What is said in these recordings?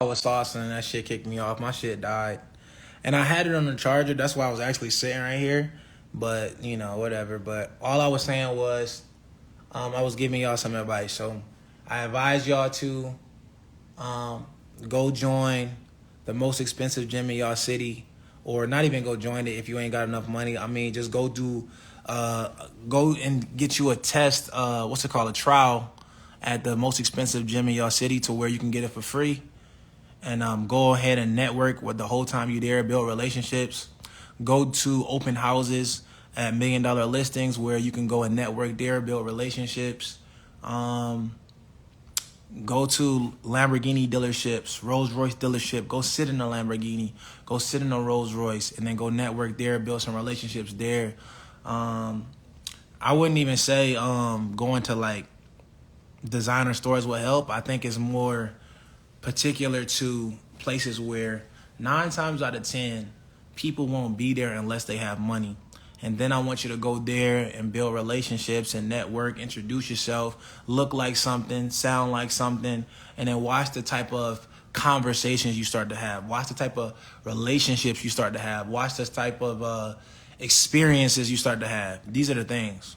I was saucing and that shit kicked me off. My shit died. And I had it on the charger. That's why I was actually sitting right here. But, whatever. But all I was saying was I was giving y'all some advice. So I advise y'all to um, go join the most expensive gym in y'all city. Or not even go join it if you ain't got enough money. I mean, just go and get you a test, what's it called, a trial at the most expensive gym in your city to where you can get it for free and go ahead and network with the whole time you there, build relationships. Go to open houses at $1 million listings where you can go and network there, build relationships. Um, Go to Lamborghini dealerships, Rolls Royce dealership. Go sit in a Lamborghini, go sit in a Rolls Royce, and then go network there, build some relationships there. Um, I wouldn't even say going to like designer stores will help. I think it's more particular to places where 9 times out of 10 people won't be there unless they have money. And then I want you to go there and build relationships and network, introduce yourself, look like something, sound like something, and then watch the type of conversations you start to have. Watch the type of relationships you start to have. Watch the type of experiences you start to have. These are the things.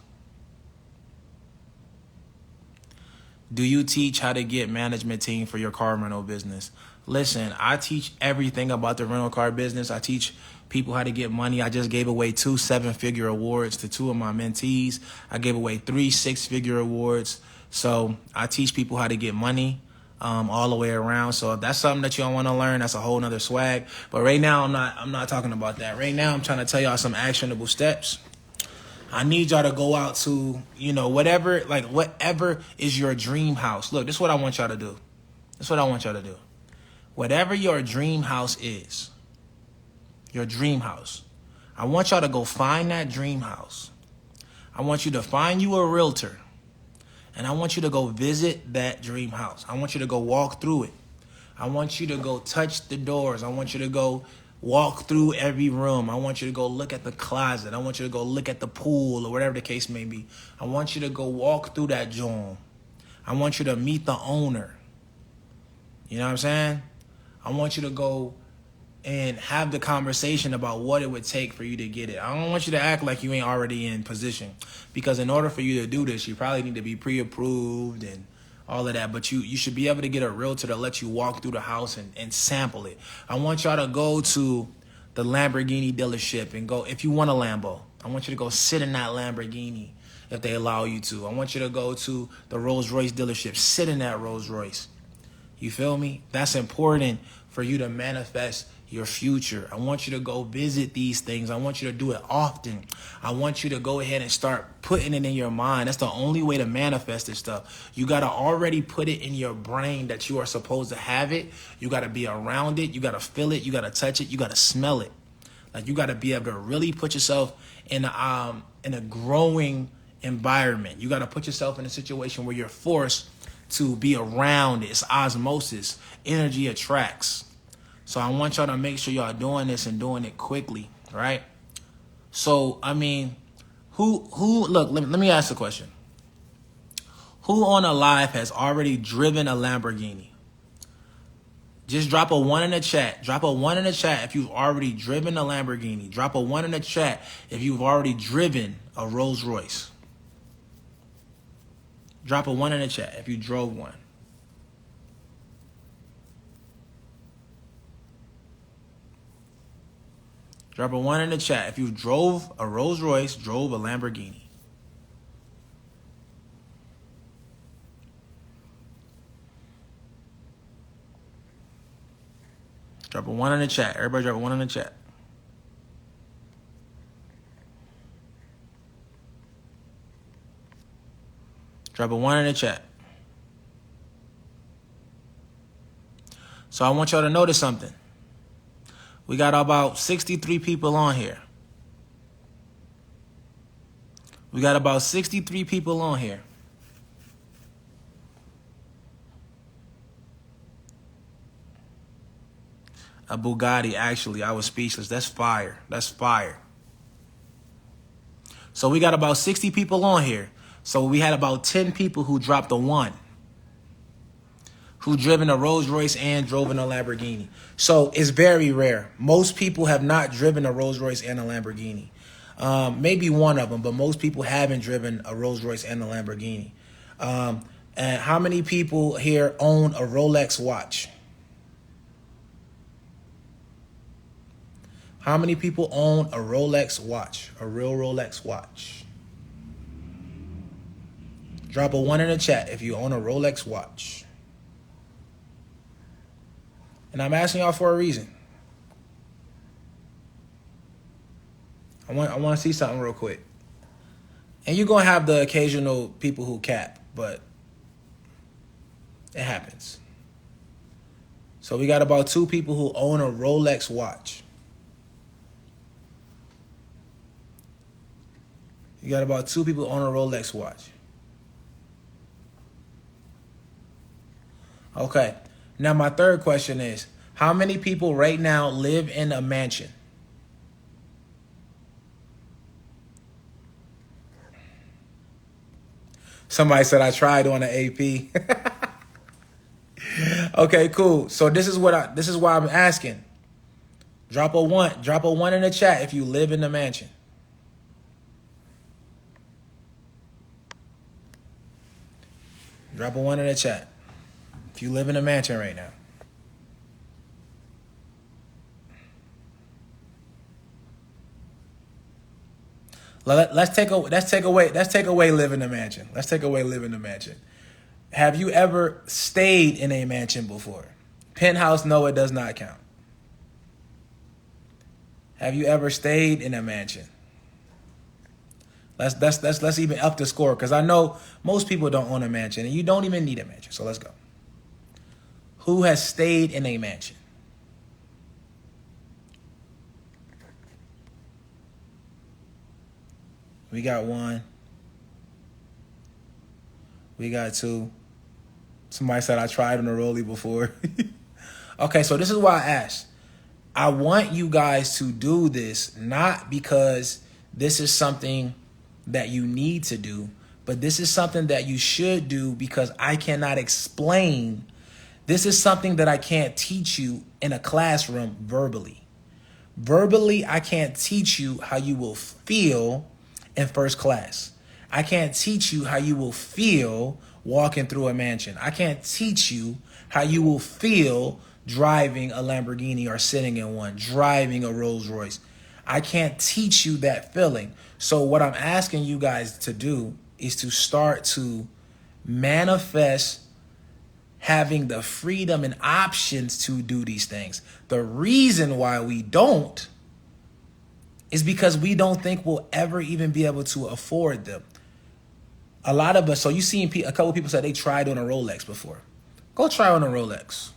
Do you teach how to get management team for your car rental business? Listen, I teach everything about the rental car business. I teach people how to get money. I just gave away 2 7-figure awards to 2 of my mentees. I gave away 3 6-figure awards. So I teach people how to get money all the way around. So if that's something that you don't want to learn, that's a whole nother swag. But right now, I'm not talking about that. Right now, I'm trying to tell y'all some actionable steps. I need y'all to go out to, whatever is your dream house. Look, this is what I want y'all to do. This is what I want y'all to do. Whatever your dream house is, your dream house, I want y'all to go find that dream house. I want you to find you a realtor. And I want you to go visit that dream house. I want you to go walk through it. I want you to go touch the doors. I want you to go walk through every room. I want you to go look at the closet. I want you to go look at the pool or whatever the case may be. I want you to go walk through that joint. I want you to meet the owner. You know what I'm saying? I want you to go and have the conversation about what it would take for you to get it. I don't want you to act like you ain't already in position, because in order for you to do this, you probably need to be pre-approved and all of that. But you should be able to get a realtor to let you walk through the house and sample it. I want y'all to go to the Lamborghini dealership and go, if you want a Lambo, I want you to go sit in that Lamborghini if they allow you to. I want you to go to the Rolls Royce dealership, sit in that Rolls Royce. You feel me? That's important for you to manifest your future. I want you to go visit these things. I want you to do it often. I want you to go ahead and start putting it in your mind. That's the only way to manifest this stuff. You got to already put it in your brain that you are supposed to have it. You got to be around it. You got to feel it. You got to touch it. You got to smell it. Like, you got to be able to really put yourself in a growing environment. You got to put yourself in a situation where you're forced to be around it. It's osmosis. Energy attracts. So I want y'all to make sure y'all doing this and doing it quickly, right? So, I mean, look, let me ask a question. Who on a live has already driven a Lamborghini? Just drop a 1 in the chat. Drop a 1 in the chat if you've already driven a Lamborghini. Drop a 1 in the chat if you've already driven a Rolls Royce. Drop a 1 in the chat if you drove one. Drop a 1 in the chat if you drove a Rolls Royce, drove a Lamborghini. Drop a 1 in the chat. Everybody drop a 1 in the chat. Drop a 1 in the chat. So I want y'all to notice something. We got about 63 people on here. We got about 63 people on here. A Bugatti, actually. I was speechless. That's fire. That's fire. So we got about 60 people on here. So we had about 10 people who dropped a 1. who driven a Rolls Royce and driven a Lamborghini. So it's very rare. Most people have not driven a Rolls Royce and a Lamborghini. Maybe one of them, but most people haven't driven a Rolls Royce and a Lamborghini. And how many people here own a Rolex watch? How many people own a Rolex watch? A real Rolex watch? Drop a 1 in the chat if you own a Rolex watch. And I'm asking y'all for a reason. I want to see something real quick. And you're going to have the occasional people who cap, but it happens. So we got about 2 people who own a Rolex watch. You got about 2 people who own a Rolex watch. Okay. Now my third question is, how many people right now live in a mansion? Somebody said I tried on an AP. Okay, cool. So this is why I'm asking. Drop a 1 in the chat if you live in a mansion. Drop a 1 in the chat if you live in a mansion right now. Let's take away live in a mansion. Let's take away live in a mansion. Have you ever stayed in a mansion before? Penthouse, no, it does not count. Have you ever stayed in a mansion? Let's even up the score, because I know most people don't own a mansion and you don't even need a mansion. So let's go. Who has stayed in a mansion? We got 1. We got 2. Somebody said I tried on a rollie before. Okay, so this is why I asked. I want you guys to do this, not because this is something that you need to do, but this is something that you should do because I cannot explain. This is something that I can't teach you in a classroom verbally. Verbally, I can't teach you how you will feel in first class. I can't teach you how you will feel walking through a mansion. I can't teach you how you will feel driving a Lamborghini or sitting in one, driving a Rolls Royce. I can't teach you that feeling. So what I'm asking you guys to do is to start to manifest having the freedom and options to do these things. The reason why we don't is because we don't think we'll ever even be able to afford them. A lot of us, so you seen a couple people said they tried on a Rolex before. Go try on a Rolex.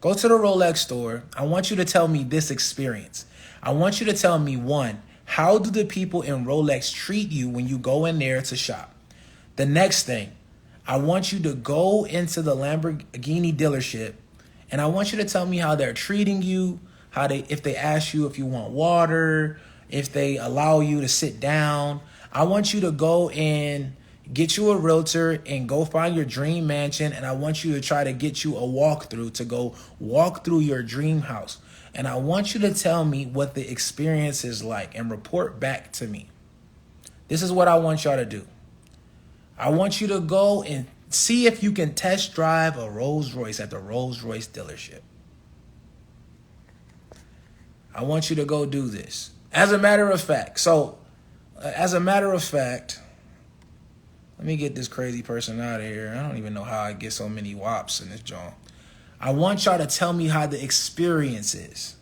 Go to the Rolex store. I want you to tell me this experience. I want you to tell me, 1, how do the people in Rolex treat you when you go in there to shop? The next thing, I want you to go into the Lamborghini dealership and I want you to tell me how they're treating you, if they ask you if you want water, if they allow you to sit down. I want you to go and get you a realtor and go find your dream mansion, and I want you to try to get you a walkthrough to go walk through your dream house. And I want you to tell me what the experience is like and report back to me. This is what I want y'all to do. I want you to go and see if you can test drive a Rolls Royce at the Rolls Royce dealership. I want you to go do this. As a matter of fact, let me get this crazy person out of here. I don't even know how I get so many wops in this joint. I want y'all to tell me how the experience is.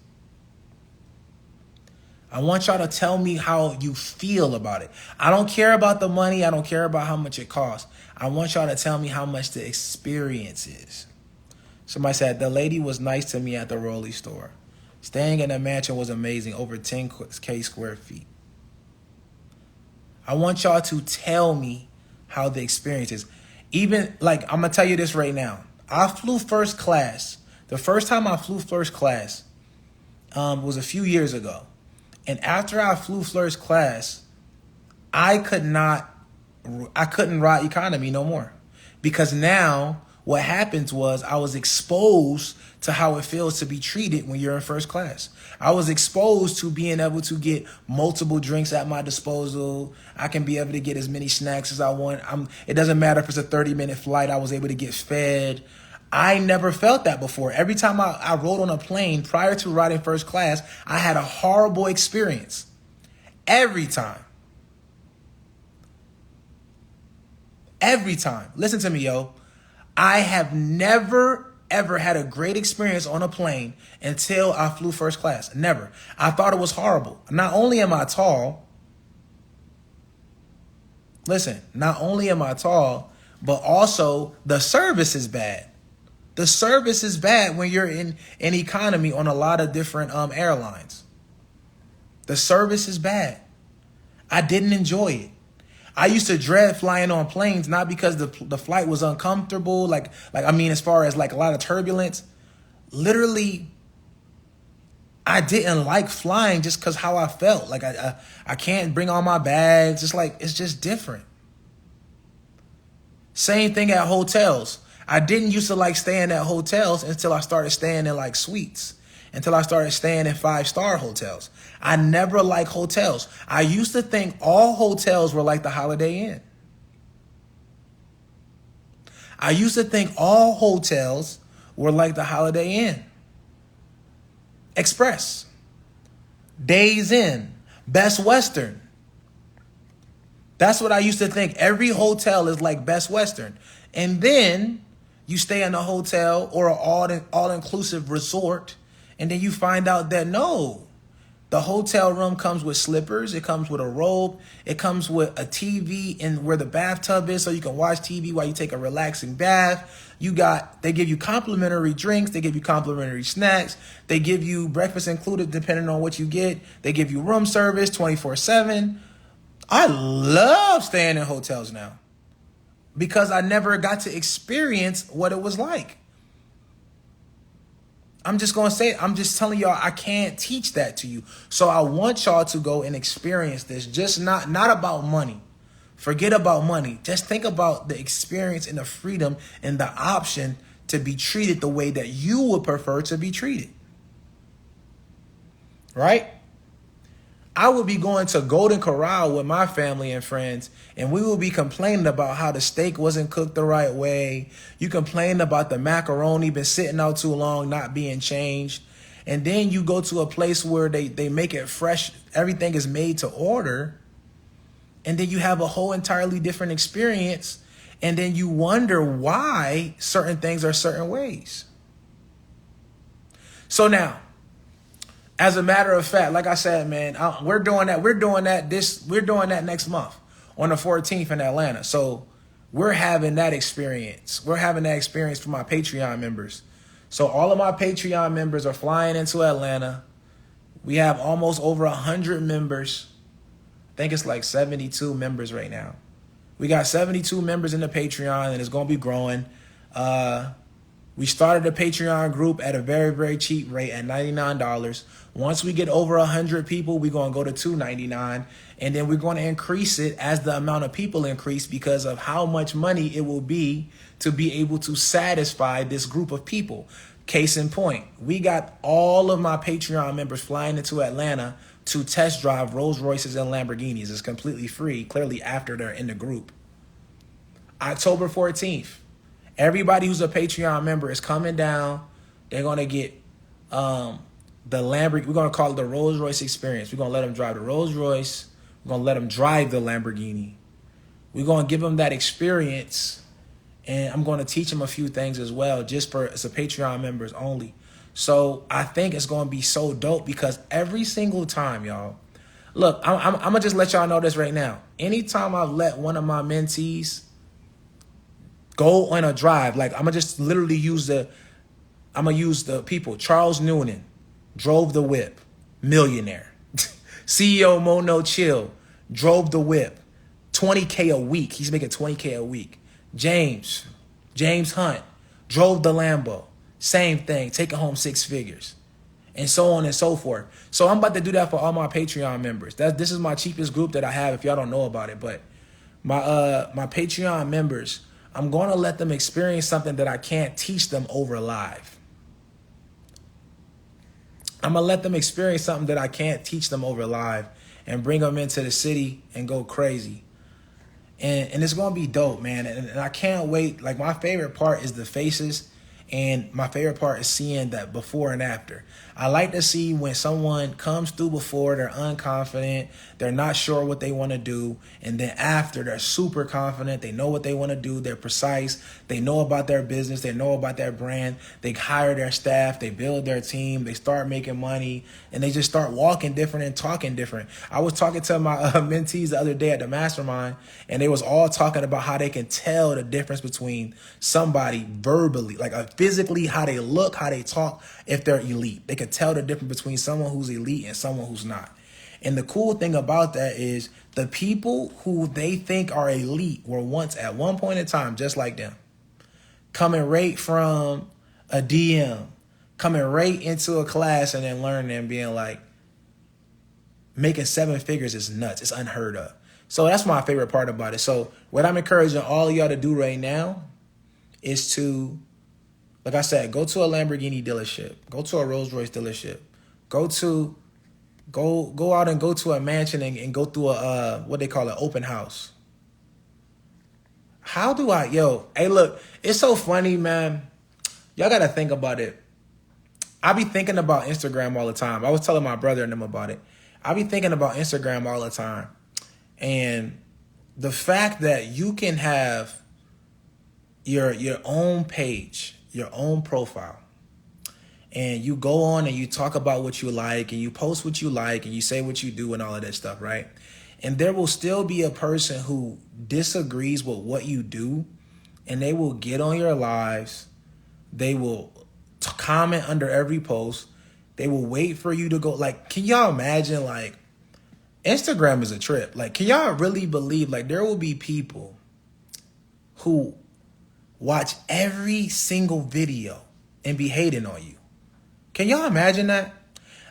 I want y'all to tell me how you feel about it. I don't care about the money. I don't care about how much it costs. I want y'all to tell me how much the experience is. Somebody said, the lady was nice to me at the Rollie store. Staying in the mansion was amazing, over 10K square feet. I want y'all to tell me how the experience is. Even, like, I'm going to tell you this right now. I flew first class. The first time I flew first class was a few years ago. And after I flew first class, I couldn't ride economy no more. Because now what happens was I was exposed to how it feels to be treated when you're in first class. I was exposed to being able to get multiple drinks at my disposal. I can be able to get as many snacks as I want. It doesn't matter if it's a 30-minute flight, I was able to get fed. I never felt that before. Every time I rode on a plane prior to riding first class, I had a horrible experience. Every time. Every time. Listen to me, yo. I have never, ever had a great experience on a plane until I flew first class. Never. I thought it was horrible. Not only am I tall, not only am I tall, but also the service is bad. The service is bad when you're in economy on a lot of different airlines. The service is bad. I didn't enjoy it. I used to dread flying on planes, not because the flight was uncomfortable, as far as like a lot of turbulence. Literally, I didn't like flying just because how I felt. Like I can't bring all my bags. It's just different. Same thing at hotels. I didn't used to like staying at hotels until I started staying in like suites, until I started staying in 5-star hotels. I never liked hotels. I used to think all hotels were like the Holiday Inn. I used to think all hotels were like the Holiday Inn. Express, Days Inn, Best Western. That's what I used to think. Every hotel is like Best Western. And then you stay in a hotel or an all-inclusive resort, and then you find out that no, the hotel room comes with slippers, it comes with a robe, it comes with a TV in where the bathtub is so you can watch TV while you take a relaxing bath. They give you complimentary drinks, they give you complimentary snacks, they give you breakfast included depending on what you get. They give you room service 24/7. I love staying in hotels now, because I never got to experience what it was like. I'm just going to say it. I'm just telling y'all, I can't teach that to you. So I want y'all to go and experience this. Just not about money. Forget about money. Just think about the experience and the freedom and the option to be treated the way that you would prefer to be treated. Right? I would be going to Golden Corral with my family and friends, and we will be complaining about how the steak wasn't cooked the right way. You complain about the macaroni been sitting out too long, not being changed. And then you go to a place where they make it fresh. Everything is made to order. And then you have a whole entirely different experience. And then you wonder why certain things are certain ways. So now, as a matter of fact, like I said, man, we're doing that. We're doing that next month on the 14th in Atlanta. So we're having that experience. We're having that experience for my Patreon members. So all of my Patreon members are flying into Atlanta. We have almost over 100 members. I think it's like 72 members right now. We got 72 members in the Patreon, and it's going to be growing. We started a Patreon group at a very, very cheap rate at $99. Once we get over 100 people, we're going to go to $299. And then we're going to increase it as the amount of people increase because of how much money it will be to be able to satisfy this group of people. Case in point, we got all of my Patreon members flying into Atlanta to test drive Rolls Royces and Lamborghinis. It's completely free, clearly after they're in the group. October 14th. Everybody who's a Patreon member is coming down. They're going to get the Lamborghini. We're going to call it the Rolls Royce experience. We're going to let them drive the Rolls Royce. We're going to let them drive the Lamborghini. We're going to give them that experience. And I'm going to teach them a few things as well, just for as a Patreon members only. So I think it's going to be so dope because every single time, y'all, look, I'm going to just let y'all know this right now. Anytime I've let one of my mentees go on a drive, like I'm gonna just literally use the people. Charles Noonan drove the whip, millionaire. CEO Mono Chill drove the whip, $20K a week. He's making $20K a week. James Hunt drove the Lambo, same thing, taking home 6 figures, and so on and so forth. So I'm about to do that for all my Patreon members. This is my cheapest group that I have. If y'all don't know about it, but my Patreon members I'm going to let them experience something that I can't teach them over live. I'm going to let them experience something that I can't teach them over live and bring them into the city and go crazy. And it's going to be dope, man. And I can't wait. Like, my favorite part is the faces. And my favorite part is seeing that before and after. I like to see when someone comes through before, they're unconfident, they're not sure what they want to do. And then after, they're super confident, they know what they want to do, they're precise, they know about their business, they know about their brand, they hire their staff, they build their team, they start making money, and they just start walking different and talking different. I was talking to my mentees the other day at the mastermind, and they was all talking about how they can tell the difference between somebody verbally, like physically, how they look, how they talk, if they're elite. They can tell the difference between someone who's elite and someone who's not. And the cool thing about that is the people who they think are elite were once at one point in time just like them. Coming right from a DM, coming right into a class and then learning and being like, making 7 figures is nuts. It's unheard of. So that's my favorite part about it. So what I'm encouraging all of y'all to do right now is to, like I said, go to a Lamborghini dealership, go to a Rolls Royce dealership, go out and go to a mansion and go through a what they call an open house. Hey, look, it's so funny, man. Y'all got to think about it. I be thinking about Instagram all the time. I was telling my brother and them about it. I be thinking about Instagram all the time. And the fact that you can have your own page, your own profile, and you go on and you talk about what you like and you post what you like and you say what you do and all of that stuff, right? And there will still be a person who disagrees with what you do, and they will get on your lives. They will comment under every post. They will wait for you to go. Like, can y'all imagine, like, Instagram is a trip. Like, can y'all really believe, like, there will be people who watch every single video and be hating on you? Can y'all imagine that?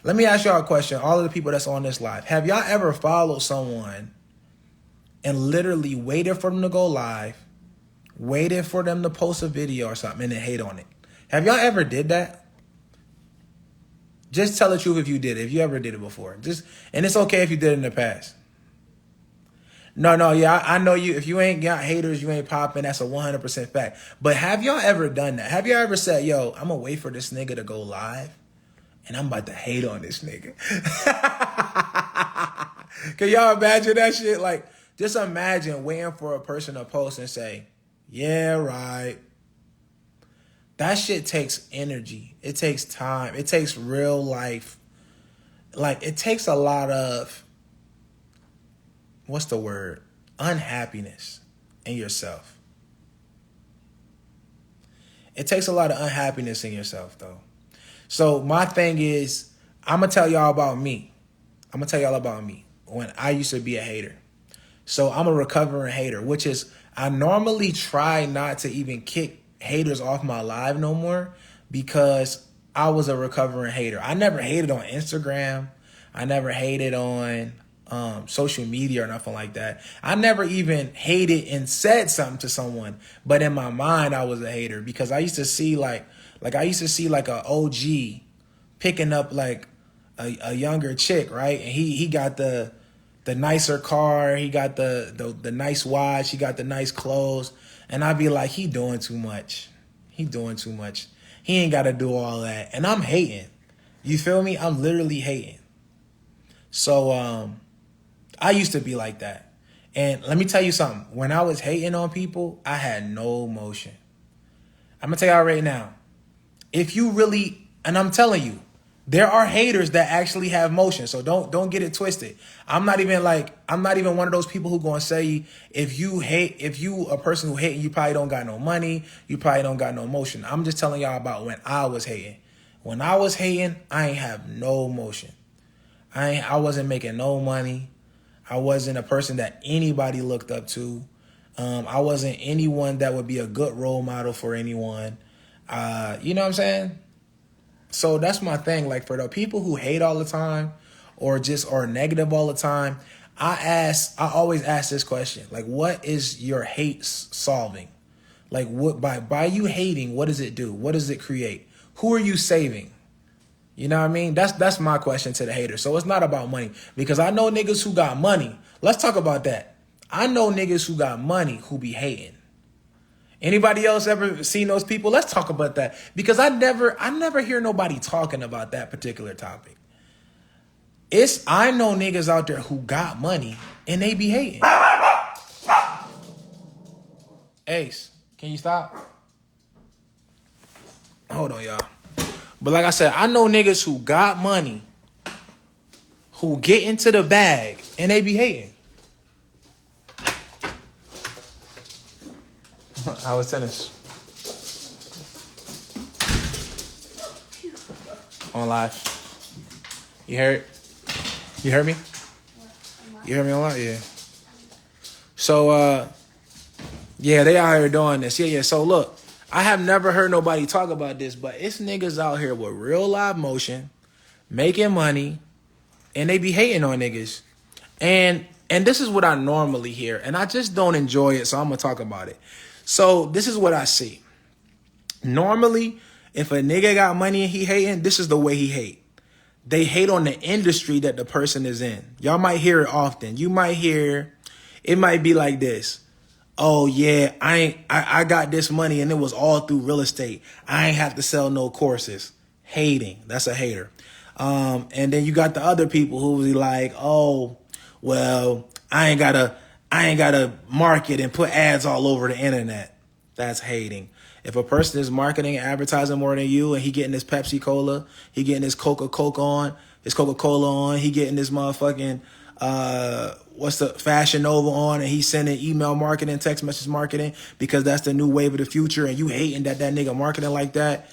Let me ask y'all a question. All of the people that's on this live, have y'all ever followed someone and literally waited for them to go live, waited for them to post a video or something, and then hate on it? Have y'all ever did that? Just tell the truth if you did it, if you ever did it before. And it's okay if you did it in the past. Yeah, I know you. If you ain't got haters, you ain't popping. That's a 100% fact. But have y'all ever done that? Have y'all ever said, yo, I'm going to wait for this nigga to go live, and I'm about to hate on this nigga? Can y'all imagine that shit? Like, just imagine waiting for a person to post and say, yeah, right. That shit takes energy. It takes time. It takes real life. Like, it takes a lot of, what's the word? Unhappiness in yourself. It takes a lot of unhappiness in yourself, though. So my thing is, I'm going to tell y'all about me. When I used to be a hater. So I'm a recovering hater, which is, I normally try not to even kick haters off my live no more, because I was a recovering hater. I never hated on Instagram. I never hated on social media or nothing like that. I never even hated and said something to someone, but in my mind I was a hater, because I used to see like a OG picking up like a younger chick, right? And he got the nicer car, he got the nice watch, he got the nice clothes, and I'd be like, he doing too much. He ain't got to do all that. And I'm hating. You feel me? I'm literally hating. So I used to be like that. And let me tell you something. When I was hating on people, I had no emotion. I'm going to tell y'all right now. If you really, and I'm telling you, there are haters that actually have motion. So don't get it twisted. I'm not even one of those people who going to say, if you a person who hating, you probably don't got no money, you probably don't got no motion. I'm just telling y'all about when I was hating. When I was hating, I ain't have no motion. I wasn't making no money. I wasn't a person that anybody looked up to. I wasn't anyone that would be a good role model for anyone. You know what I'm saying? So that's my thing. Like, for the people who hate all the time or just are negative all the time, I always ask this question. Like, what is your hate solving? Like what by you hating, what does it do? What does it create? Who are you saving? You know what I mean? That's my question to the haters. So it's not about money because I know niggas who got money. Let's talk about that. I know niggas who got money who be hating. Anybody else ever seen those people? Let's talk about that because I never hear nobody talking about that particular topic. I know niggas out there who got money and they be hating. Ace, can you stop? Hold on, y'all. But like I said, I know niggas who got money, who get into the bag, and they be hating. How was tennis? On live. You heard it? You heard me? You heard me on live? Yeah. So, yeah, they out here doing this. Yeah. So look. I have never heard nobody talk about this, but it's niggas out here with real live motion, making money, and they be hating on niggas. And this is what I normally hear, and I just don't enjoy it, so I'm going to talk about it. So this is what I see. Normally, if a nigga got money and he hating, this is the way he hate. They hate on the industry that the person is in. Y'all might hear it often. You might hear, it might be like this. Oh yeah, I got this money and it was all through real estate. I ain't have to sell no courses. Hating. That's a hater. And then you got the other people who be like, oh, well, I ain't gotta market and put ads all over the internet. That's hating. If a person is marketing and advertising more than you and he getting his Pepsi Cola, he getting his Coca-Cola on, he getting this motherfucking what's the Fashion Nova on, and he's sending email marketing, text message marketing because that's the new wave of the future, and you hating that nigga marketing like that,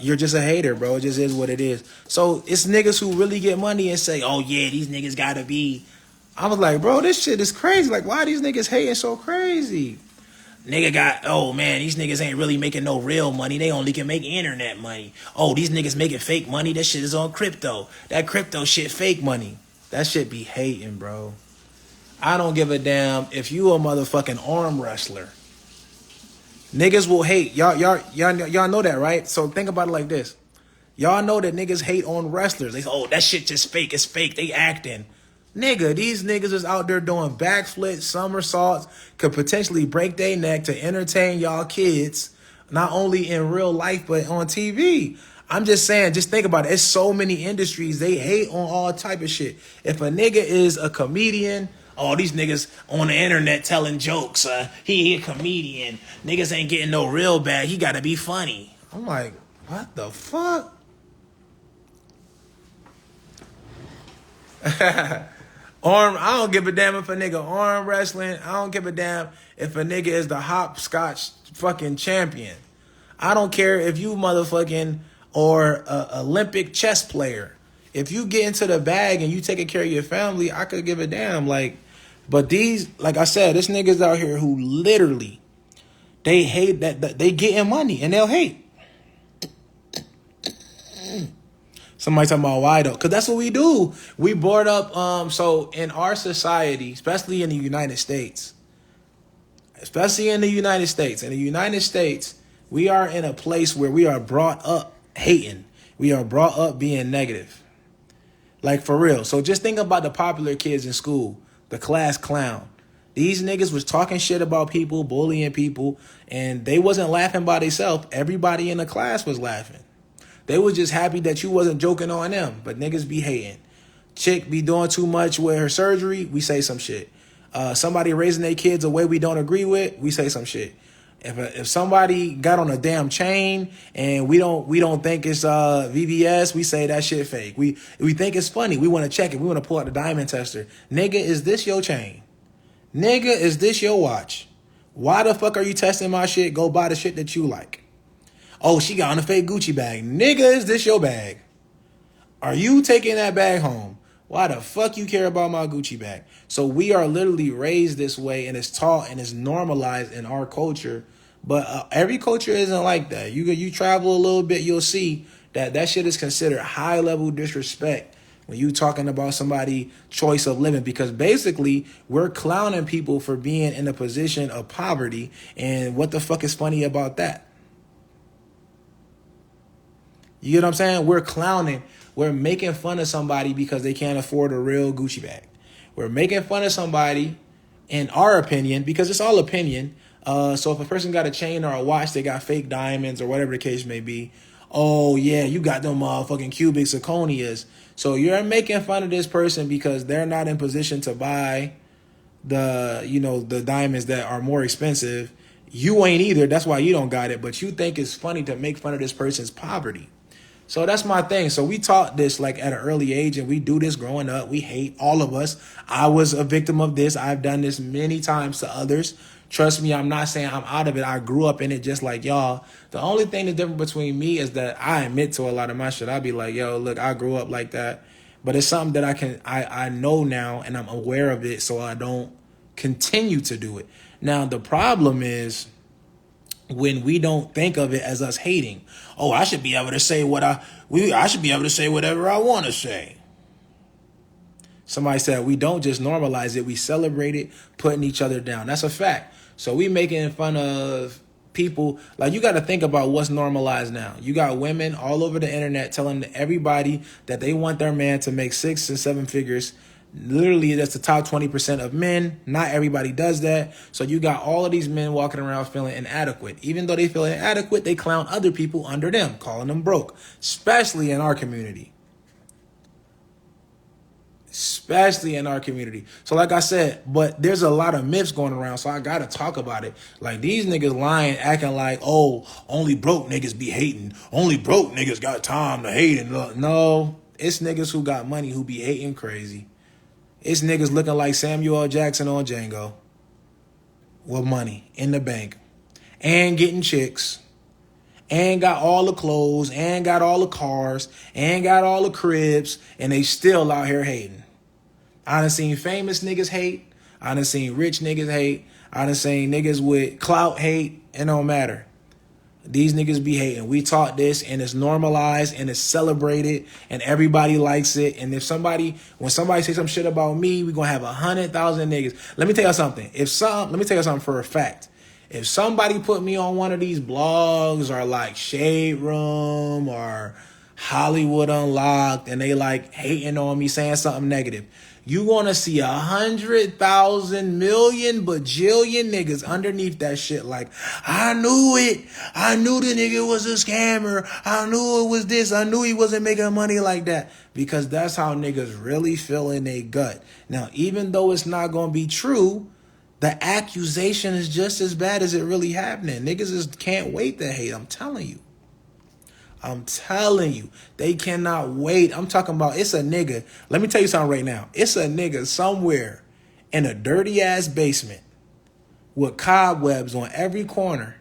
you're just a hater, bro. It just is what it is. So it's niggas who really get money and say, oh yeah, these niggas gotta be. I was like, bro, this shit is crazy. Like, why are these niggas hating so crazy? Nigga got, oh man, these niggas ain't really making no real money. They only can make internet money. Oh, these niggas making fake money. That shit is on crypto. That crypto shit fake money. That shit be hating, bro. I don't give a damn if you a motherfucking arm wrestler. Niggas will hate. Y'all know that, right? So think about it like this. Y'all know that niggas hate on wrestlers. They say, oh, that shit just fake. It's fake. They acting. Nigga, these niggas is out there doing backflips, somersaults, could potentially break their neck to entertain y'all kids, not only in real life, but on TV. I'm just saying, just think about it. It's so many industries. They hate on all type of shit. If a nigga is a comedian, oh, these niggas on the internet telling jokes. He a comedian. Niggas ain't getting no real bag. He got to be funny. I'm like, what the fuck? I don't give a damn if a nigga arm wrestling. I don't give a damn if a nigga is the hopscotch fucking champion. I don't care if you motherfucking or a Olympic chess player. If you get into the bag and you taking care of your family, I could give a damn. Like, but these, like I said, this niggas out here who literally, they hate that they getting money and they'll hate. Somebody talking about why though? Because that's what we do. We board up. So in our society, especially in the United States, we are in a place where we are brought up hating. We are brought up being negative. Like for real. So just think about the popular kids in school, the class clown. These niggas was talking shit about people, bullying people, and they wasn't laughing by themselves. Everybody in the class was laughing. They was just happy that you wasn't joking on them, but niggas be hating. Chick be doing too much with her surgery, we say some shit. Somebody raising their kids a way we don't agree with, we say some shit. If somebody got on a damn chain and we don't think it's VVS, we say that shit fake. We think it's funny. We want to check it. We want to pull out the diamond tester. Nigga, is this your chain? Nigga, is this your watch? Why the fuck are you testing my shit? Go buy the shit that you like. Oh, she got on a fake Gucci bag. Nigga, is this your bag? Are you taking that bag home? Why the fuck you care about my Gucci bag? So we are literally raised this way, and it's taught and it's normalized in our culture. But every culture isn't like that. You travel a little bit, you'll see that shit is considered high level disrespect when you talking about somebody choice of living, because basically we're clowning people for being in a position of poverty. And what the fuck is funny about that? You get what I'm saying? We're clowning. We're making fun of somebody because they can't afford a real Gucci bag. We're making fun of somebody, in our opinion, because it's all opinion. So if a person got a chain or a watch, they got fake diamonds or whatever the case may be. Oh, yeah, you got them motherfucking cubic zirconias. So you're making fun of this person because they're not in position to buy the diamonds that are more expensive. You ain't either. That's why you don't got it. But you think it's funny to make fun of this person's poverty. So that's my thing. So we taught this like at an early age, and we do this growing up. We hate, all of us. I was a victim of this. I've done this many times to others. Trust me, I'm not saying I'm out of it. I grew up in it just like y'all. The only thing that's different between me is that I admit to a lot of my shit. I be like, yo, look, I grew up like that. But it's something that I know now, and I'm aware of it, so I don't continue to do it. Now, the problem is when we don't think of it as us hating. Oh, I should be able to say I should be able to say whatever I want to say. Somebody said we don't just normalize it, we celebrate it, putting each other down. That's a fact. So we making fun of people. Like, you got to think about what's normalized now. You got women all over the internet telling everybody that they want their man to make 6 and 7 figures. Literally, that's the top 20% of men. Not everybody does that. So you got all of these men walking around feeling inadequate. Even though they feel inadequate, they clown other people under them, calling them broke, especially in our community. So like I said, but there's a lot of myths going around, so I gotta talk about it. Like, these niggas lying, acting like, oh, only broke niggas be hating. Only broke niggas got time to hate. And no, it's niggas who got money who be hating crazy. It's niggas looking like Samuel L. Jackson on Django with money in the bank and getting chicks and got all the clothes and got all the cars and got all the cribs, and they still out here hating. I done seen famous niggas hate. I done seen rich niggas hate. I done seen niggas with clout hate. It don't matter. These niggas be hating. We taught this, and it's normalized, and it's celebrated, and everybody likes it. And when somebody says some shit about me, we gonna have 100,000 niggas. Let me tell you something. Let me tell you something for a fact. If somebody put me on one of these blogs or like Shade Room or Hollywood Unlocked, and they like hating on me, saying something negative, you want to see 100,000 million bajillion niggas underneath that shit like, I knew it. I knew the nigga was a scammer. I knew it was this. I knew he wasn't making money like that. Because that's how niggas really feel in their gut. Now, even though it's not going to be true, the accusation is just as bad as it really happening. Niggas just can't wait to hate. I'm telling you. They cannot wait. I'm talking about, it's a nigga. Let me tell you something right now. It's a nigga somewhere in a dirty ass basement with cobwebs on every corner,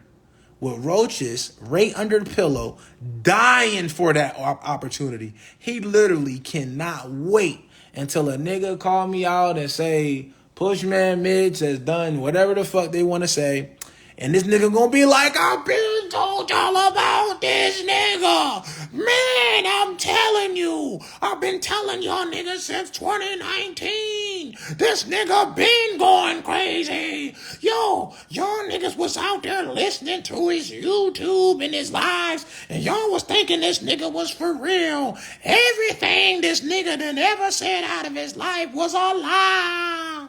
with roaches right under the pillow, dying for that opportunity. He literally cannot wait until a nigga call me out and say, Pushman Mitch has done whatever the fuck they want to say. And this nigga gonna be like, I've been told y'all about this nigga. Man, I'm telling you. I've been telling y'all niggas since 2019. This nigga been going crazy. Yo, y'all niggas was out there listening to his YouTube and his lives, and y'all was thinking this nigga was for real. Everything this nigga done ever said out of his life was a lie.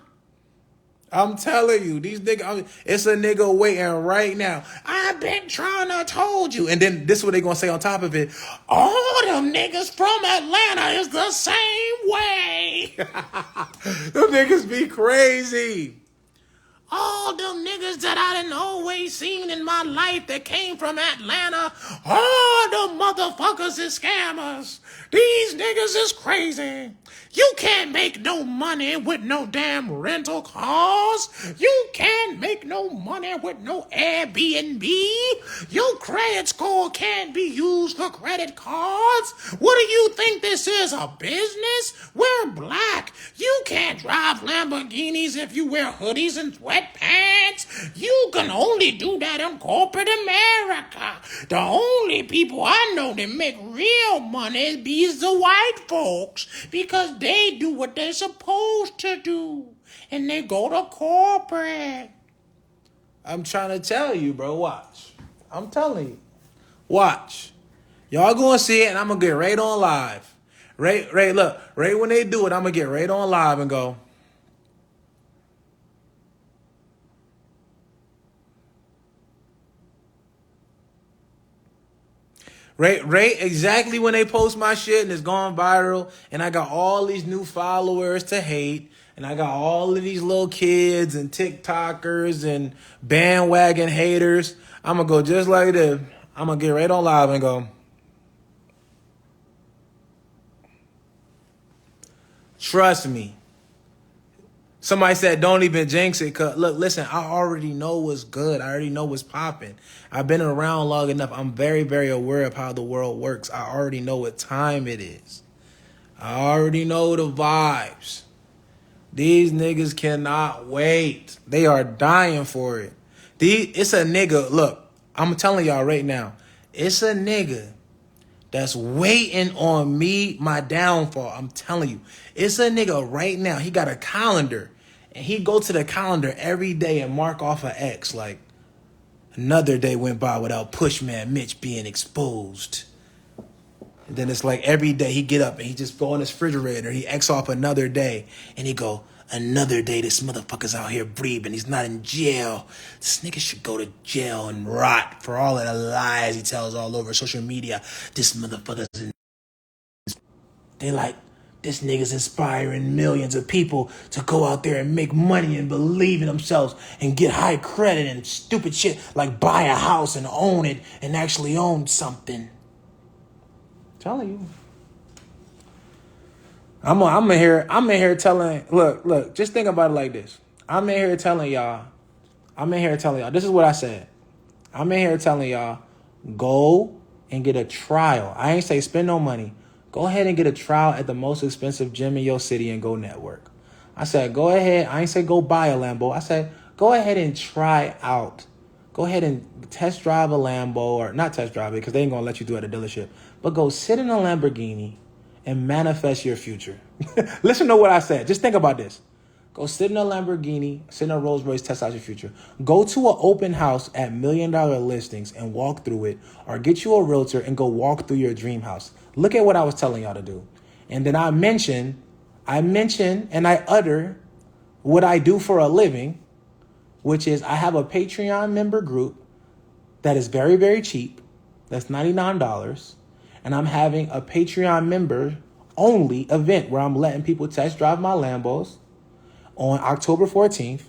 I'm telling you, these niggas, it's a nigga waiting right now. I've been trying to told you. And then this is what they gonna say on top of it. All them niggas from Atlanta is the same way. Them niggas be crazy. All them niggas that I done always seen in my life that came from Atlanta, all them motherfuckers is scammers. These niggas is crazy. You can't make no money with no damn rental cars. You can't make no money with no Airbnb. Your credit score can't be used for credit cards. What do you think this is, a business? We're black. You can't drive Lamborghinis if you wear hoodies and sweatshirts. sweatpants. You can only do that in corporate America. The only people I know that make real money is the white folks because they do what they're supposed to do. And they go to corporate. I'm trying to tell you, bro. Watch. I'm telling you. Watch. Y'all gonna see it and I'm gonna get right on live. Right, look. Right when they do it, I'm gonna get right on live and go. Right, exactly when they post my shit and it's gone viral and I got all these new followers to hate and I got all of these little kids and TikTokers and bandwagon haters, I'm going to go just like this. I'm going to get right on live and go, trust me. Somebody said, don't even jinx it. Cause look, listen, I already know what's good. I already know what's popping. I've been around long enough. I'm very, very aware of how the world works. I already know what time it is. I already know the vibes. These niggas cannot wait. They are dying for it. It's a nigga. Look, I'm telling y'all right now. It's a nigga that's waiting on me, my downfall. I'm telling you. It's a nigga right now. He got a calendar. And he go to the calendar every day and mark off an X. Like, another day went by without Pushman Mitch being exposed. And then it's like every day he get up and he just go on his refrigerator. He X off another day. And he go, another day this motherfucker's out here breathing. He's not in jail. This nigga should go to jail and rot for all of the lies he tells all over social media. This motherfucker's in. They like, this nigga's inspiring millions of people to go out there and make money and believe in themselves and get high credit and stupid shit like buy a house and own it and actually own something. I'm telling you. I'm in here telling, look, just think about it like this. I'm in here telling y'all, this is what I said. I'm in here telling y'all, go and get a trial. I ain't say spend no money. Go ahead and get a trial at the most expensive gym in your city and go network. I said, go ahead. I ain't say go buy a Lambo. I said, go ahead and try out. Go ahead and test drive a Lambo, or not test drive it because they ain't going to let you do it at a dealership. But go sit in a Lamborghini and manifest your future. Listen to what I said. Just think about this. Go sit in a Lamborghini, sit in a Rolls Royce, test out your future. Go to an open house at $1 million listings and walk through it, or get you a realtor and go walk through your dream house. Look at what I was telling y'all to do. And then I mention and I utter what I do for a living, which is I have a Patreon member group that is very, very cheap. That's $99. And I'm having a Patreon member only event where I'm letting people test drive my Lambos on October 14th,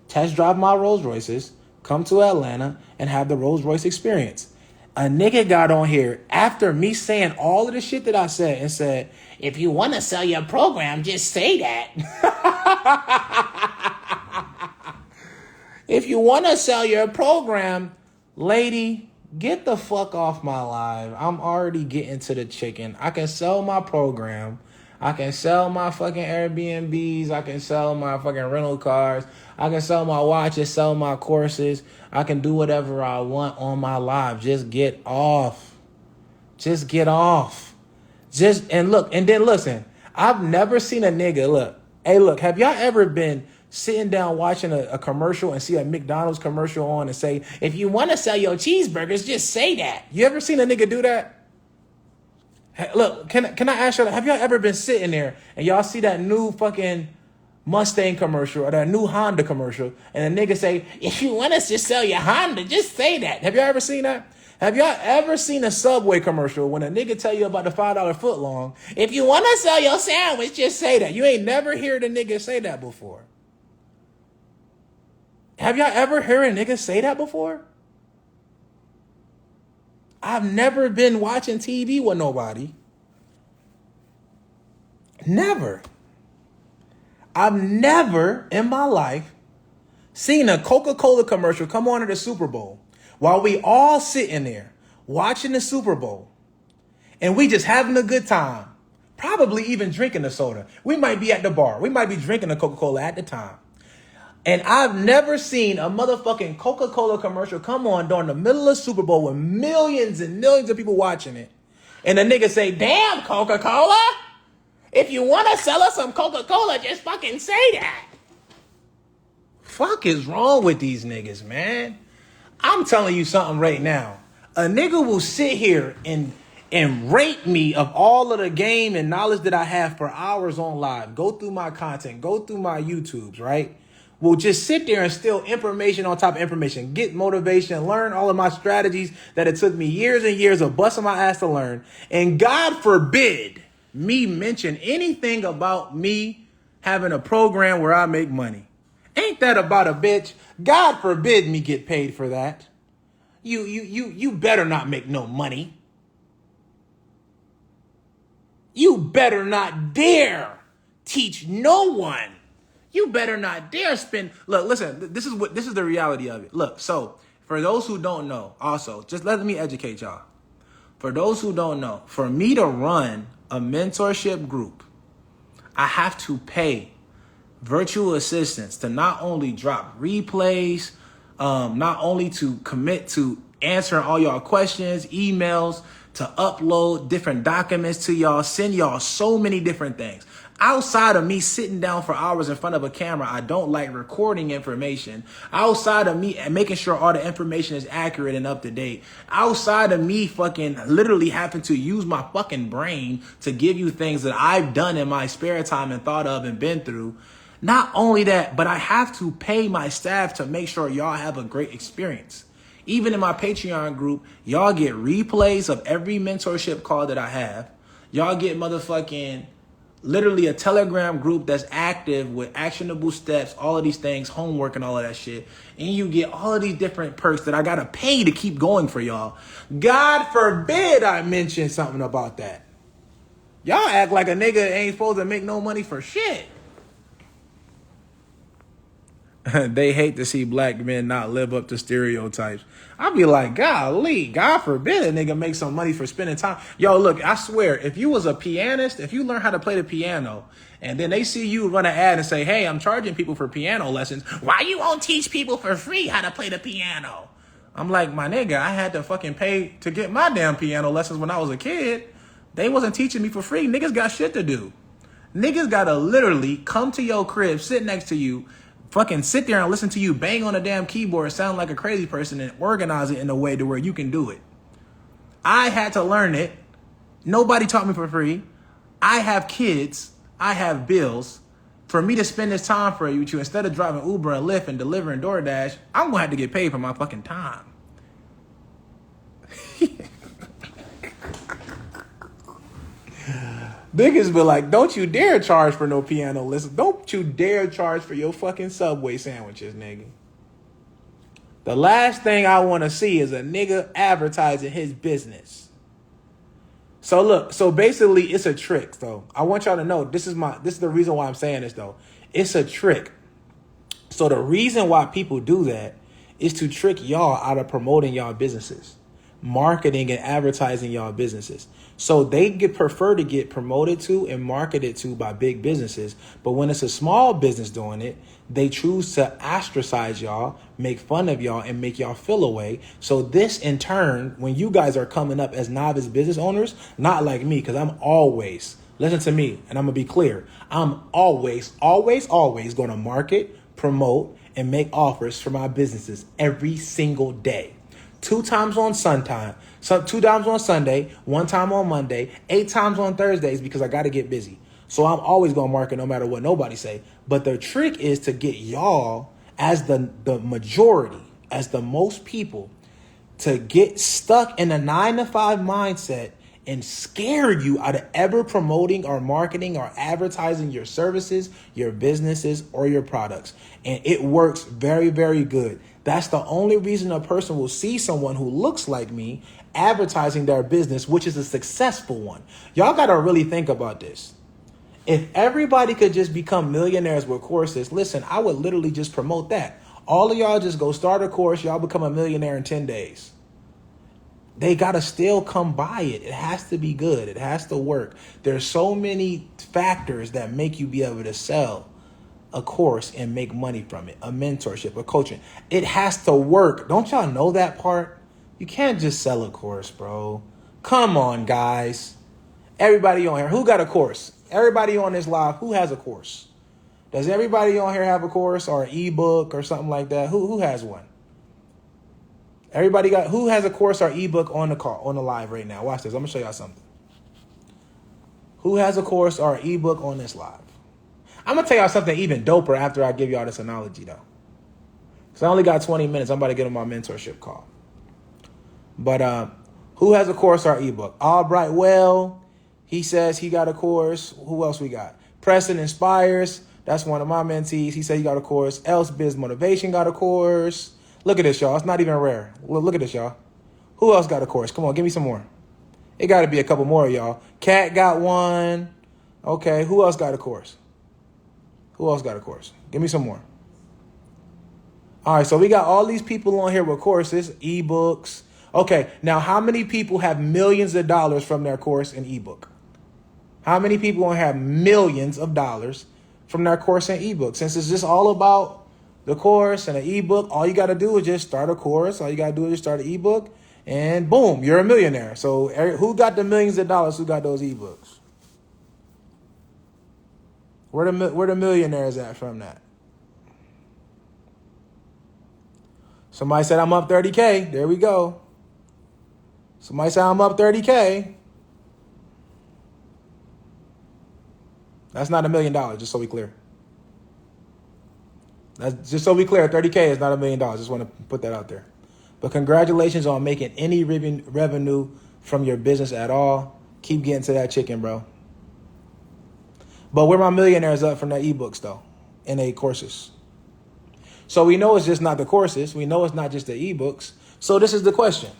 test drive my Rolls Royces, come to Atlanta and have the Rolls Royce experience. A nigga got on here after me saying all of the shit that I said and said, if you want to sell your program, just say that. If you want to sell your program, lady, get the fuck off my live. I'm already getting to the chicken. I can sell my program. I can sell my fucking Airbnbs. I can sell my fucking rental cars. I can sell my watches, sell my courses. I can do whatever I want on my live. Just get off. Just get off. And then listen. I've never seen a nigga, look. Hey, look, have y'all ever been sitting down watching a commercial and see a McDonald's commercial on and say, if you want to sell your cheeseburgers, just say that? You ever seen a nigga do that? Hey, look, can I ask y'all, have y'all ever been sitting there and y'all see that new fucking Mustang commercial or that new Honda commercial and a nigga say, if you want us to sell your Honda, just say that? Have y'all ever seen that? Have y'all ever seen a Subway commercial when a nigga tell you about the $5 foot long? If you want to sell your sandwich, just say that. You ain't never heard a nigga say that before. Have y'all ever heard a nigga say that before? I've never been watching TV with nobody. Never. I've never in my life seen a Coca-Cola commercial come on at the Super Bowl while we all sitting there watching the Super Bowl and we just having a good time, probably even drinking a soda. We might be at the bar. We might be drinking a Coca-Cola at the time. And I've never seen a motherfucking Coca-Cola commercial come on during the middle of Super Bowl with millions and millions of people watching it. And the nigga say, damn, Coca-Cola, if you want to sell us some Coca-Cola, just fucking say that. Fuck is wrong with these niggas, man? I'm telling you something right now. A nigga will sit here and rate me of all of the game and knowledge that I have for hours on live. Go through my content. Go through my YouTubes, right? Will just sit there and steal information on top of information. Get motivation. Learn all of my strategies that it took me years and years of busting my ass to learn. And God forbid me mention anything about me having a program where I make money. Ain't that about a bitch? God forbid me get paid for that. You better not make no money. You better not dare teach no one. You better not dare spend. Look, listen, this is the reality of it. Look, so for those who don't know, also, just let me educate y'all. For those who don't know, for me to run a mentorship group, I have to pay virtual assistants to not only drop replays, not only to commit to answering all y'all questions, emails, to upload different documents to y'all, send y'all so many different things. Outside of me sitting down for hours in front of a camera, I don't like recording information. Outside of me making sure all the information is accurate and up to date. Outside of me fucking literally having to use my fucking brain to give you things that I've done in my spare time and thought of and been through. Not only that, but I have to pay my staff to make sure y'all have a great experience. Even in my Patreon group, y'all get replays of every mentorship call that I have. Y'all get motherfucking literally a Telegram group that's active with actionable steps, all of these things, homework and all of that shit. And you get all of these different perks that I gotta pay to keep going for y'all. God forbid I mention something about that. Y'all act like a nigga ain't supposed to make no money for shit. They hate to see black men not live up to stereotypes. I'll be like, golly, God forbid a nigga make some money for spending time. Yo, look, I swear, if you was a pianist, if you learn how to play the piano, and then they see you run an ad and say, hey, I'm charging people for piano lessons, why you won't teach people for free how to play the piano? I'm like, my nigga, I had to fucking pay to get my damn piano lessons when I was a kid. They wasn't teaching me for free. Niggas got shit to do. Niggas gotta literally come to your crib, sit next to you, fucking sit there and listen to you bang on a damn keyboard, sound like a crazy person, and organize it in a way to where you can do it. I had to learn it. Nobody taught me for free. I have kids. I have bills. For me to spend this time for you, instead of driving Uber and Lyft and delivering DoorDash, I'm going to have to get paid for my fucking time. Niggas be like, don't you dare charge for no piano lessons. Don't you dare charge for your fucking Subway sandwiches, nigga. The last thing I want to see is a nigga advertising his business. So look, so basically it's a trick, though. I want y'all to know, this is the reason why I'm saying this, though. It's a trick. So the reason why people do that is to trick y'all out of promoting y'all businesses, marketing and advertising y'all businesses. So they prefer to get promoted to and marketed to by big businesses. But when it's a small business doing it, they choose to ostracize y'all, make fun of y'all, and make y'all feel away. So this in turn, when you guys are coming up as novice business owners, not like me, because I'm always, listen to me, and I'm going to be clear. I'm always going to market, promote, and make offers for my businesses every single day. 2 times on Sunday, 2 times on Sunday, 1 time on Monday, 8 times on Thursdays because I got to get busy. So I'm always going to market no matter what nobody say. But the trick is to get y'all as the majority, as the most people, to get stuck in a 9-to-5 mindset and scare you out of ever promoting or marketing or advertising your services, your businesses, or your products. And it works very, very good. That's the only reason a person will see someone who looks like me advertising their business, which is a successful one. Y'all got to really think about this. If everybody could just become millionaires with courses, listen, I would literally just promote that. All of y'all just go start a course. Y'all become a millionaire in 10 days. They got to still come buy it. It has to be good. It has to work. There's so many factors that make you be able to sell a course and make money from it, a mentorship, a coaching. It has to work. Don't y'all know that part? You can't just sell a course, bro. Come on, guys. Everybody on here, who got a course? Everybody on this live, who has a course? Does everybody on here have a course or an ebook or something like that? Who has one? Everybody got, who has a course or ebook on the call, on the live right now? Watch this. I'm gonna show y'all something. Who has a course or ebook on this live? I'm gonna tell y'all something even doper after I give y'all this analogy though. Cause I only got 20 minutes. I'm about to get on my mentorship call. But who has a course or ebook? Albright Well, he says he got a course. Who else we got? Preston Inspires. That's one of my mentees. He said he got a course. Else Biz Motivation got a course. Look at this, y'all. It's not even rare. Look at this, y'all. Who else got a course? Come on, give me some more. It got to be a couple more, y'all. Kat got one. Okay, who else got a course? Who else got a course? Give me some more. All right, so we got all these people on here with courses, ebooks. Okay, now how many people have millions of dollars from their course and ebook? How many people have millions of dollars from their course and ebook? Since it's just all about the course and an ebook, all you got to do is just start a course. All you got to do is just start an ebook, and boom, you're a millionaire. So who got the millions of dollars? Who got those ebooks? Where the millionaires at from that? Somebody said I'm up 30K. There we go. Somebody said I'm up 30K. That's not $1 million, just so we clear. That's just so we clear. 30K is not $1 million. Just want to put that out there. But congratulations on making any revenue from your business at all. Keep getting to that chicken, bro. But where my millionaires up from their ebooks though, and their courses. So we know it's just not the courses. We know it's not just the ebooks. So this is the question.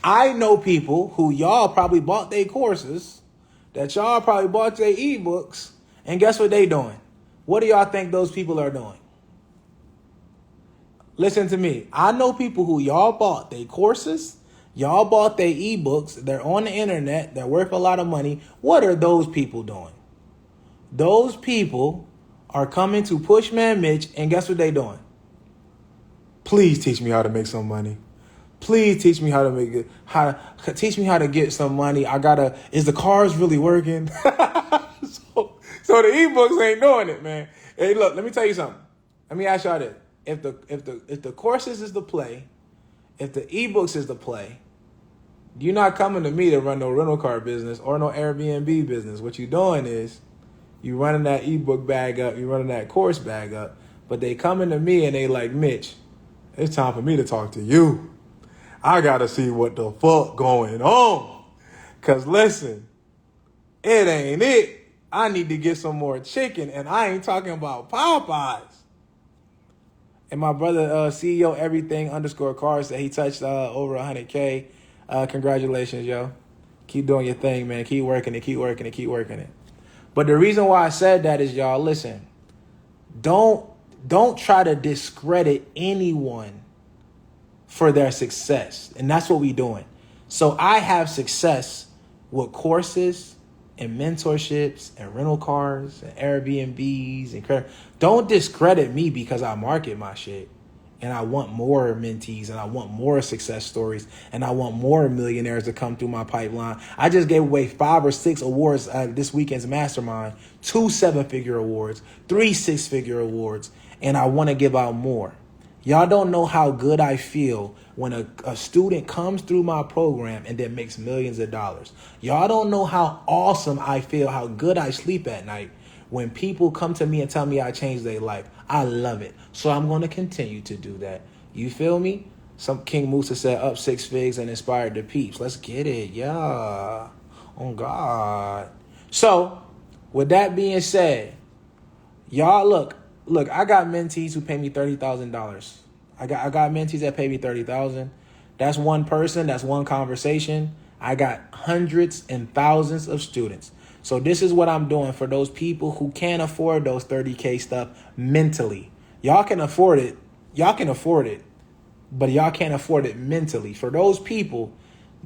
I know people who y'all probably bought their courses, that y'all probably bought their ebooks, and guess what they doing? What do y'all think those people are doing? Listen to me. I know people who y'all bought their courses, y'all bought their ebooks, they're on the internet, they're worth a lot of money. What are those people doing? Those people are coming to Pushman Mitch, and guess what they doing? Please teach me how to make some money. Please teach me how to make it. Teach me how to get some money. Is the cars really working? so the ebooks ain't doing it, man. Hey, look, let me tell you something. Let me ask y'all this. If the courses is the play, if the ebooks is the play, you're not coming to me to run no rental car business or no Airbnb business. What you're doing is you running that ebook bag up, you running that course bag up, but they coming to me and they like, Mitch, it's time for me to talk to you. I got to see what the fuck going on. Because listen, it ain't it. I need to get some more chicken, and I ain't talking about Popeyes. And my brother, CEO Everything _cars, said he touched over 100K. Congratulations, yo. Keep doing your thing, man. Keep working it. But the reason why I said that is, y'all, listen, don't try to discredit anyone for their success. And that's what we doing. So I have success with courses and mentorships and rental cars and Airbnbs and credit. Don't discredit me because I market my shit. And I want more mentees, and I want more success stories, and I want more millionaires to come through my pipeline. I just gave away 5 or 6 awards this weekend's mastermind, 2 7-figure awards, 3 6-figure awards, and I want to give out more. Y'all don't know how good I feel when a student comes through my program and then makes millions of dollars. Y'all don't know how awesome I feel, how good I sleep at night when people come to me and tell me I changed their life. I love it. So I'm going to continue to do that. You feel me? Some King Musa said up 6 figs and inspired the peeps. Let's get it. Yeah. Oh, God. So with that being said, y'all look, I got mentees who pay me $30,000. I got mentees that pay me $30,000. That's one person. That's one conversation. I got hundreds and thousands of students. So this is what I'm doing for those people who can't afford those 30K stuff mentally. Y'all can afford it. But y'all can't afford it mentally. For those people,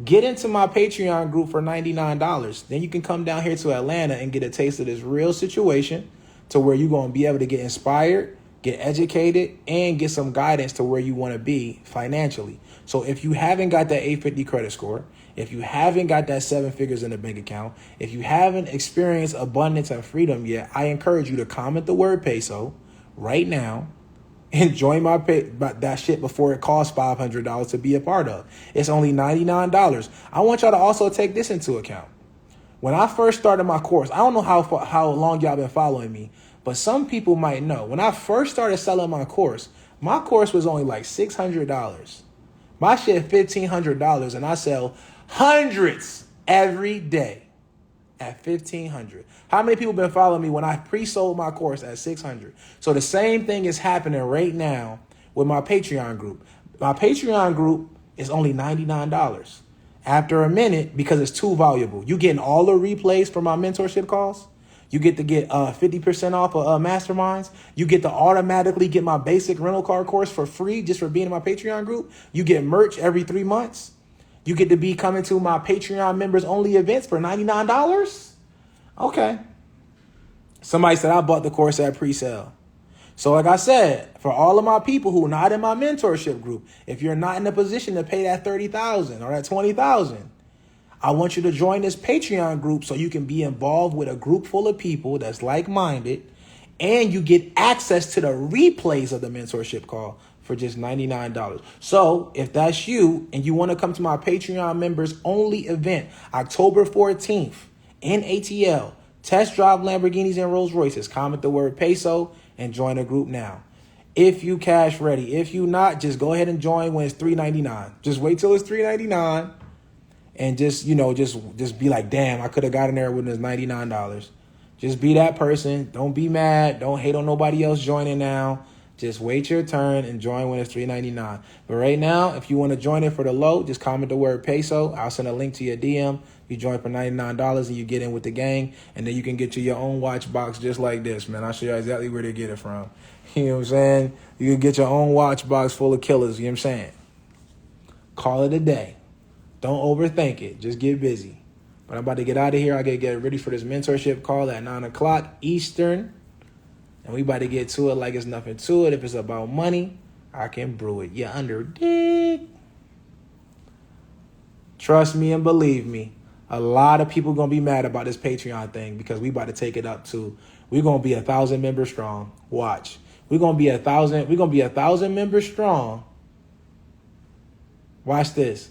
get into my Patreon group for $99. Then you can come down here to Atlanta and get a taste of this real situation. to where you're going to be able to get inspired, get educated, and get some guidance to where you want to be financially. So if you haven't got that 850 credit score, if you haven't got that 7 figures in the bank account, if you haven't experienced abundance and freedom yet, I encourage you to comment the word peso right now and join that shit before it costs $500 to be a part of. It's only $99. I want y'all to also take this into account. When I first started my course, I don't know how long y'all been following me, but some people might know. When I first started selling my course was only like $600. My shit $1,500, and I sell hundreds every day at $1,500. How many people been following me when I pre-sold my course at $600? So the same thing is happening right now with my Patreon group. My Patreon group is only $99. After a minute, because it's too valuable, you getting all the replays for my mentorship calls. You get to get 50% off of masterminds. You get to automatically get my basic rental car course for free just for being in my Patreon group. You get merch every 3 months. You get to be coming to my Patreon members only events for $99. Okay. Somebody said I bought the course at pre-sale. So like I said, for all of my people who are not in my mentorship group, if you're not in a position to pay that $30,000 or that $20,000, I want you to join this Patreon group so you can be involved with a group full of people that's like-minded, and you get access to the replays of the mentorship call for just $99. So if that's you and you want to come to my Patreon members only event, October 14th in ATL, test drive Lamborghinis and Rolls Royces, comment the word peso and join the group now. If you cash ready, if you not, just go ahead and join when it's $3.99. Just wait till it's $3.99 and just be like, damn, I could have gotten there when it's $99. Just be that person. Don't be mad. Don't hate on nobody else joining now. Just wait your turn and join when it's $3.99. But right now, if you want to join it for the low, just comment the word peso. I'll send a link to your DM. You join for $99 and you get in with the gang. And then you can get you your own watch box just like this, man. I'll show you exactly where to get it from. You know what I'm saying? You can get your own watch box full of killers. You know what I'm saying? Call it a day. Don't overthink it. Just get busy. But I'm about to get out of here. I got to get ready for this mentorship call at 9 o'clock Eastern. And we about to get to it like it's nothing to it. If it's about money, I can brew it. You under dig? Trust me and believe me. A lot of people going to be mad about this Patreon thing because we about to take it up to, we're going to be 1,000 members strong. Watch. We're going to be 1,000 members strong. Watch this.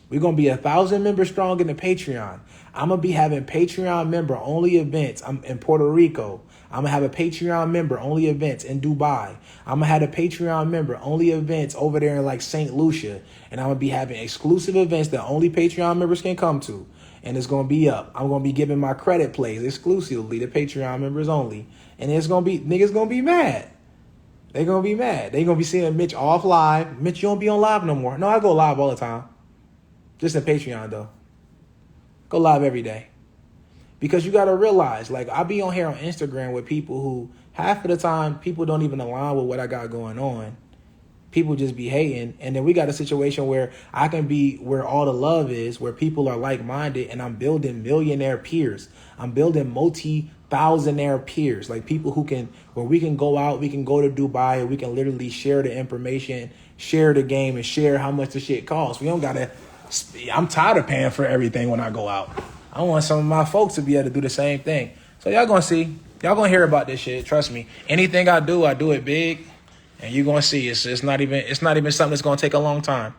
We're going to be 1,000 members strong in the Patreon. I'm going to be having Patreon member only events. I'm in Puerto Rico. I'm going to have a Patreon member only events in Dubai. I'm going to have a Patreon member only events over there in like St. Lucia. And I'm going to be having exclusive events that only Patreon members can come to. And it's going to be up. I'm going to be giving my credit plays exclusively to Patreon members only. And it's going to be, niggas going to be mad. They're going to be mad. They're going to be seeing Mitch off live. Mitch, you don't be on live no more. No, I go live all the time. Just in Patreon though. Go live every day. Because you got to realize, like, I be on here on Instagram with people who, half of the time, people don't even align with what I got going on. People just be hating. And then we got a situation where I can be where all the love is, where people are like-minded, and I'm building millionaire peers. I'm building multi-thousandaire peers, like people who can, where we can go out, we can go to Dubai, and we can literally share the information, share the game, and share how much the shit costs. We don't got to, I'm tired of paying for everything when I go out. I want some of my folks to be able to do the same thing. So y'all gonna see. Y'all gonna hear about this shit. Trust me. Anything I do it big. And you're gonna see. It's not even something that's gonna take a long time.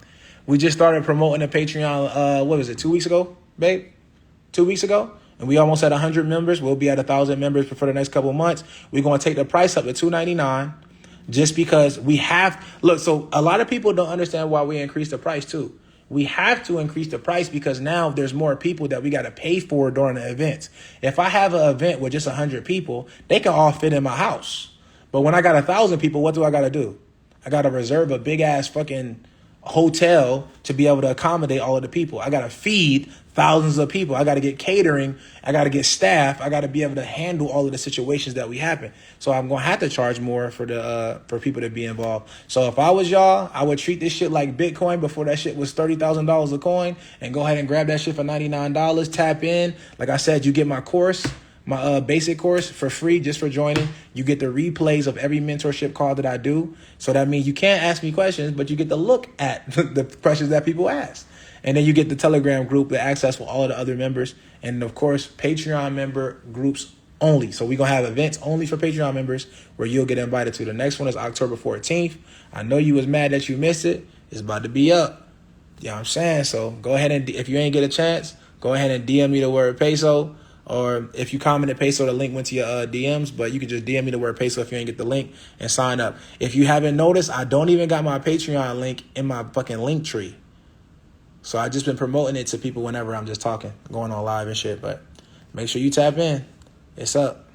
We just started promoting the Patreon, what was it, 2 weeks ago, babe? 2 weeks ago? And we almost at 100 members. We'll be at 1,000 members for the next couple of months. We're gonna take the price up to $299 just because we have, look, so a lot of people don't understand why we increased the price too. We have to increase the price because now there's more people that we got to pay for during the events. If I have an event with just 100 people, they can all fit in my house. But when I got 1,000 people, what do I got to do? I got to reserve a big ass fucking hotel to be able to accommodate all of the people. I got to feed thousands of people. I got to get catering. I got to get staff. I got to be able to handle all of the situations that we happen. So I'm going to have to charge more for people to be involved. So if I was y'all, I would treat this shit like Bitcoin before that shit was $30,000 a coin and go ahead and grab that shit for $99. Tap in. Like I said, you get my course. My basic course for free, just for joining. You get the replays of every mentorship call that I do. So that means you can't ask me questions, but you get to look at the questions that people ask. And then you get the Telegram group, the access for all of the other members. And of course, Patreon member groups only. So we're going to have events only for Patreon members where you'll get invited to. The next one is October 14th. I know you was mad that you missed it. It's about to be up. You know what I'm saying? So go ahead and, if you ain't get a chance, go ahead and DM me the word peso. Or if you commented peso, the link went to your DMs. But you can just DM me the word peso if you ain't get the link and sign up. If you haven't noticed, I don't even got my Patreon link in my fucking link tree. So I just been promoting it to people whenever I'm just talking, going on live and shit. But make sure you tap in. It's up.